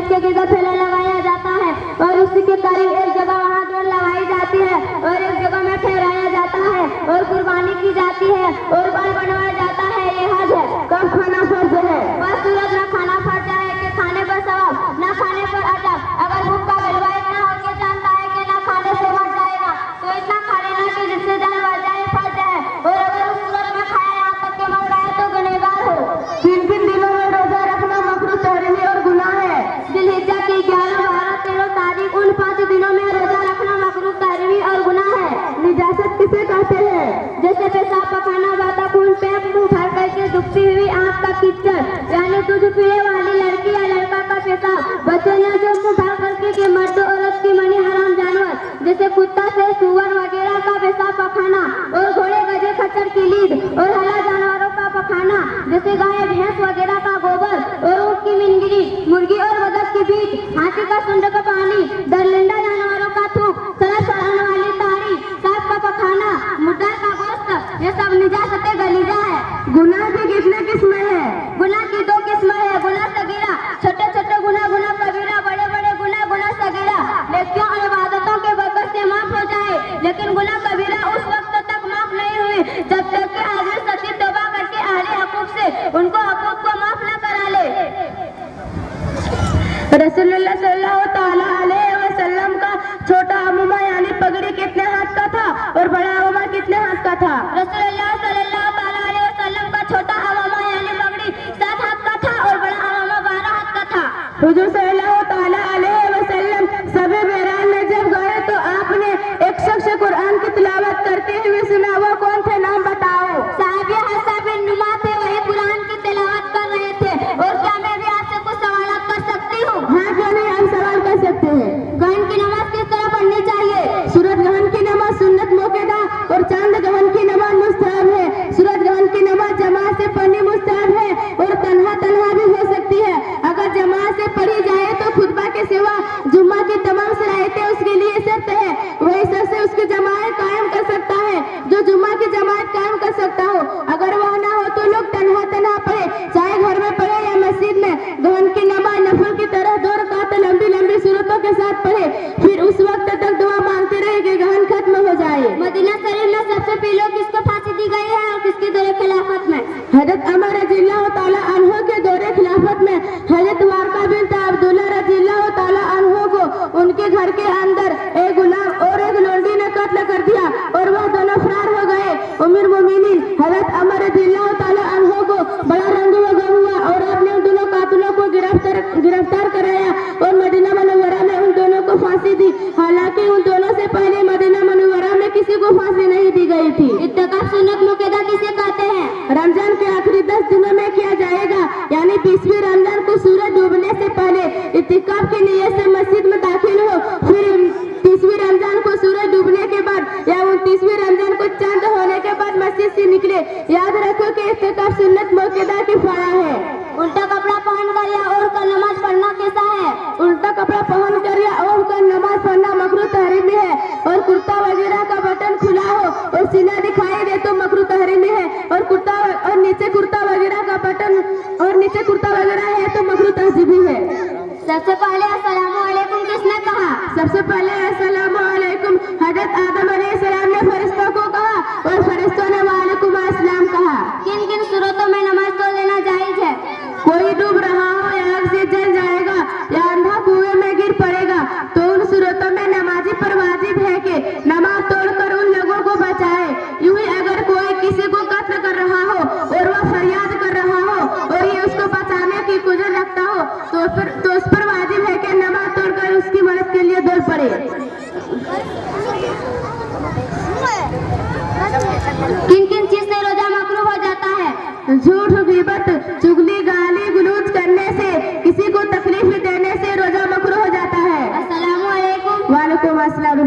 के गिरदा फैला लगाया जाता है और उसी के करीब एक जगह वहाँ दौड़ लगाई जाती है और एक जगह में ठहराया जाता है और कुर्बानी की जाती है और बाल बनवाया जाता है। ये हज है। कब खाना फर्ज है? बस सूरज में खाना फर्ज है कि खाने पर सवाब, ना खाने पर अजब। अगर भूख का गलबा इतना हो के जानता है कि ना खाने से मर जाएगा तो इतना खा लेना कि जिससे जान मर जाए फर्ज है। और अगर उस सूरज में खाया यहाँ तक के मर गया तो गुनहगार हो। किन किन दिनों में रोजा रखना मकरूह तहरीमी और गुनाह है? जिलहिज्जा की 11, 12, 13 तारीख उन 5 दिनों में रोजा रखना मकरूह तहरीमी और गुनाह है। निजासत किसे कहते हैं? जैसे पेशाब पखाना, बहता खून, पेट मुंह भर करके डूबती हुई आंख का कीचड़, यानी दूध पीने वाली लड़की या लड़का का पेशाब, बच्चों ने जो मुंह भर करके कि मर्द औरत की मनी हराम जानवर जैसे कुत्ता से सुअर वगैरह का पेशाब पखाना, और घोड़े गधे खच्चर की लीद और हला जानवरों का पखाना जैसे गाय भैंस वगैरह का गोबर और ऊँट की मिनगिरी, मुर्गी और बदक की बीट, हाथी का सुंड का पानी, दरलिंदा जानवरों का थूक, सड़क चढ़ाने वाली तारी, सांप का पखाना, मुर्दार का गोश्त, ये सब निजासत गलीजा है। गुनाह की कितने किस्में हैं? गुनाह की 2 किस्में है। गुनाह सगीरा, छोटे छोटे गुनाह, गुनाह कबीरा, बड़े बड़े गुनाह, गुनाह सगीरा नेकियों और इबादतों के बरकत से माफ हो जाए। लेकिन गुनाह कबीरा उस वक्त तक माफ नहीं हुई जब तक कि आदमी सच्ची तौबा करके अहले हकूक से उनको हकूक को माफ न करा ले। रसूलुल्लाह सल्लल्लाहु ताला अलैहि वसल्लम का छोटा अमूमा यानी पगड़ी कितने हाथ का था और बड़ा अमूमा कितने हाथ का था? रसूलुल्लाह सल्लल्लाहु ताला अलैहि वसल्लम का छोटा अमूमा यानी पगड़ी 7 हाथ का था और बड़ा अमूमा 12 हाथ का था। हुजूर सल्लल्लाहु ताला अलैहि वसल्लम सबे बहरान में जब गए तो आपने एक शख्स कुरान की तिलावत करते हुए सुना। वो कौन थे? नाम बताओ। साहबी हफ्सा बिन नुमा थे, वही कुरान की तिलावत कर रहे थे। और क्या मैं भी आपसे कुछ सवाल कर सकती हूँ? हाँ, क्यों नहीं, हम सवाल कर सकते हैं। गहन की नमाज किस तरह पढ़नी चाहिए? सूरज ग्रहण की नमाज सुन्नत मौकेदा और चांद ग्रहण की नमाज मुस्तहब है। सूरज ग्रहण की नमाज जमात से पढ़नी मुस्तहब है और तन्हा तन्हा भी हो सकती है। अगर जमात से पढ़ी जाए तो खुतबा के सिवा जुम्मा की तमाम सराहतें उसके लिए शर्त है। वही शख्स उसकी जमात कायम कर सकता है जो जुम्मा की जमात कायम कर सकता हो। अगर वह ना हो तो लोग तन्हा तन्हा पढ़े, चाहे घर में पढ़े या मस्जिद में। ग्रहण की नमाज नफल की तरह 2 रकात लंबी लंबी सूरतों के साथ पढ़े, फिर उस वक्त तक दुआ मांगते रहे कि ग्रहण खत्म हो जाए। मदीना शरीफ में सबसे पहले किसको फांसी दी गई है और किसके दौरे खिलाफत में? हजरत उमर रज़ियल्लाहु ताला अन्हु के दौरे खिलाफत में हजरत वारका बिन्त अब्दुल्लाह रज़ियल्लाहु ताला अन्हु को उनके घर के अंदर एक गुलाम और एक लोंडी ने कत्ल कर दिया और वह दोनों फरार हो गए। उमिर मोमिनीन हजरत उमर रज़ियल्लाहु ताला अन्हु को बड़ा रंग व गम हुआ और आपने उन दोनों कातिलों को गिरफ्तार कराया और मदीना मुनव्वरा में उन दोनों को फांसी दी। हालांकि उन दोनों से पहले मदीना मुनव्वरा में किसी को फांसी नहीं दी गई थी। इत्तिकाफ सुन्नत मुक्केदा किसे कहते हैं? रमजान के आखिरी 10 दिनों में किया जाएगा, यानी 20वीं रमजान को सूरज डूबने से पहले इत्तिकाफ की नियत से मस्जिद में दाखिल हो। फिर 30वीं रमजान को सूरज डूबने के बाद या 29वीं रमजान को चांद होने के बाद मस्जिद से निकले। याद रखो कि इत्तिकाफ सुन्नत मुक्केदा की फरा है। उल्टा कपड़ा पहन कर या ओढ़ कर नमाज पढ़ना कैसा है? उल्टा कपड़ा पहन कर या ओढ़ कर नमाज पढ़ना मकरूह तहरीमी है। और कुर्ता वगैरह का बटन खुला हो और सीना दिखाई दे तो मकरूह तहरीमी है। और नीचे कुर्ता वगैरह का बटन और नीचे कुर्ता वगैरह है तो मकरूह तहजीबी है। सबसे पहले अस्सलामु अलैकुम किसने कहा? सबसे पहले अस्सलामु अलैकुम हजरत आदम अलैहिस्सलाम ने फरिश्तों को कहा और फरिश्तों ने वालेकुम अस्सलाम कहा। किन किन सूरतों में नमाज तोड़ लेना जायज है? कोई डूब रहा हो या आग से जल जाएगा या अंधा कुएं में गिर पड़ेगा तो उन सूरतों में नमाजी पर वाजिब है कि नमाज तोड़कर उन लोगों को बचाए। यूं ही अगर कोई किसी को कत्ल कर रहा हो और वह फरियाद कर रहा हो और ये उसको बचाने की कुदरत रखता हो तो उस पर वाजिब है कि नमाज तोड़कर उसकी मदद के लिए दौड़ पड़े। किन किन चीज से रोजा मकरूह हो जाता है? झूठ, ग़ीबत, चुगली, गाली गलौज करने से, किसी को तकलीफ देने से रोजा मकरूह हो जाता है। अस्सलामु अलैकुम। वालेकुम अस्सलाम।